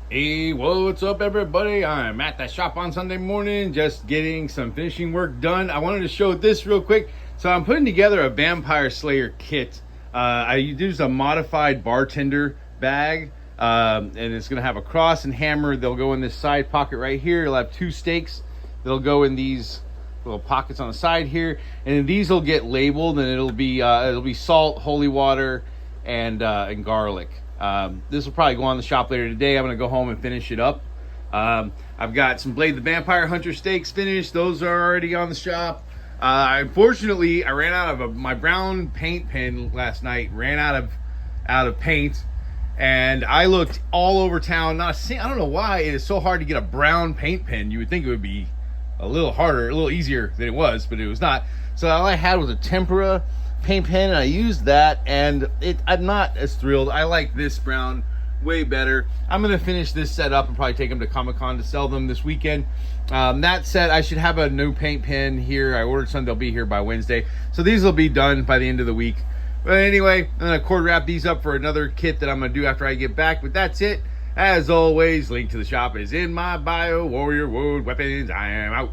Hey, what's up, everybody? I'm at the shop on Sunday morning, just getting some finishing work done. I wanted to show this real quick. So I'm putting together a Vampire Slayer kit. I used a modified bartender bag, and it's going to have a cross and hammer. They'll go in this side pocket right here. It'll have two stakes. They'll go in these little pockets on the side here, and then these will get labeled, and it'll be salt, holy water, and garlic. This will probably go on the shop later today. I'm going to go home and finish it up. I've got some Blade the Vampire Hunter stakes finished. Those are already on the shop. Unfortunately, I ran out of my brown paint pen last night. Ran out of paint, and I looked all over town. I don't know why it is so hard to get a brown paint pen. You would think it would be a little harder, a little easier than it was, but it was not. So all I had was a tempera paint pen, and I used that, and I'm not as thrilled. I like this brown way better. I'm gonna finish this set up and probably take them to Comic-Con to sell them this weekend. That said, I should have a new paint pen here. I ordered some. They'll be here by Wednesday, so these will be done by the end of the week. But anyway, I'm gonna cord wrap these up for another kit that I'm gonna do after I get back. But that's it. As always, link to the shop is in my bio. Warrior Wood Weapons. I am out.